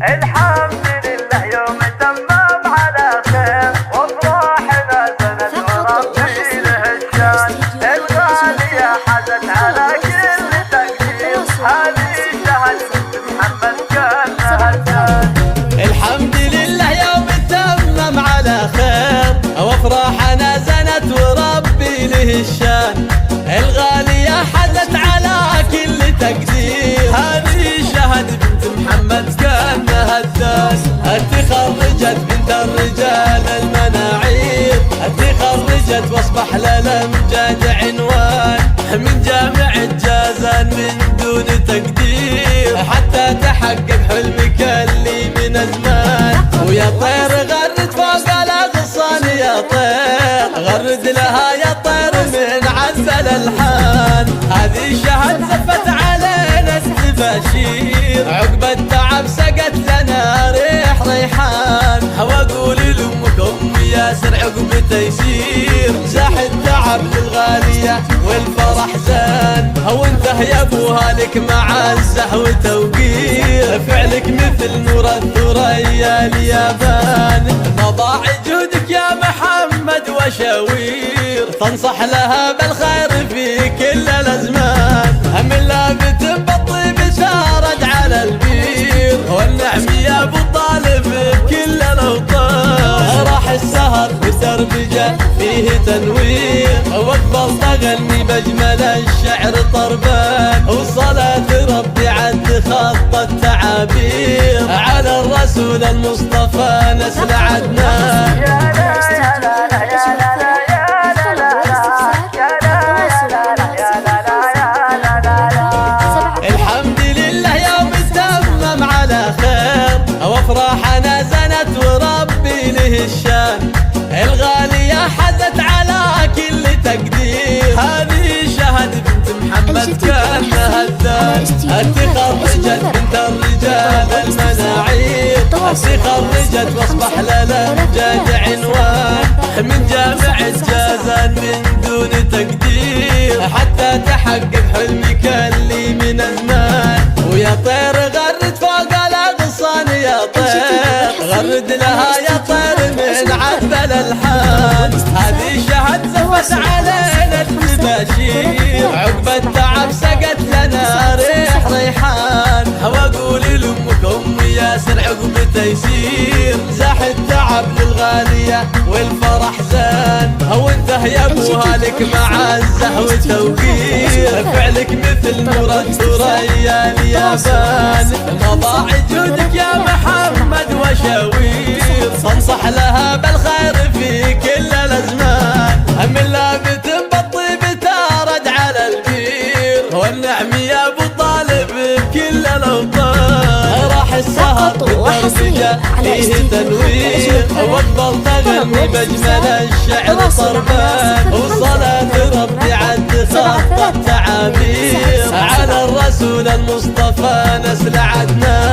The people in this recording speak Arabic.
الحمد لله يوم تمام على خير، وافراحنا سند وربي له الشان. الغالية حزت على كل تقدير، هذه شهد بنت محمد كانها الزان. الحمد لله يوم تمام على خير، وافراحنا زنت وربي له الشان. الغالية حزت على كل تقدير، هذه شهد بنت محمد كانها الدان. تخرجت بنت الرجال المناعير، تخرجت واصبح للامجاد عنوان من جامعة جازان من دون تقدير، حتى تحقق حلمك اللي من زمان. ويا طير غرد فوق الاغصان يا طير، غرد لها يا طير من عذب الالحان. هذه شهد زفت علينا التباشير، عقب التعب سقت لنا ريح ريحان. واقول لامك ام ياسر عقب تيسير، زاح التعب للغالية والفرح زان. وانته يا ابوها لك معزة وتوقير، فعلك مثل نور الثريا اليابان. مضاع جهدك يا محمد وشاوير، تنصح لها بالخير في كل الازمان. من لابت بالطيب سارد على البير، والنعم يا ابو طالب بكل الاوطان. راح السهر بدربجه فيه تنوير، واقبل تغني باجمل الشعر طربان. وصلاة ربي عد خط التعابير، على الرسول المصطفى نسل عدنان. وافراحنا زنت وربي له الشان. الغالية حزت على كل تقدير، هذه شهد بنت محمد كانها الدان. تخرجت بنت الرجال المناعير، تخرجت واصبح للامجاد عنوان من جامعة جازان من دون تقدير، حتى تحقق حلمك اللي من زمان. ويا طير غرد فوق الاغصان يا طير، غرد لها يا طير من عذب الالحان. هذه شهد زفت علينا التباشير، عقب التعب سقت لنا ريح ريحان. واقول لامك ام ياسر عقب تيسير، زاح التعب للغالية والفرح زان. وانته يا ابوها لك معزة وتوقير، فعلك مثل نور الثريا اليابان. مضاع جهدك يا محمد وشاوير، تنصح لها بالخير في كل الازمان. من لابت بالطيب تارد على البير، والنعم يا ابو طالب بكل الاوطان. راح السهر بالدربجه فيه تنوير، واقبل تغني باجمل الشعر طربان. وصلاة ربي عد خط التعابير، على الرسول المصطفى نسل عدنان.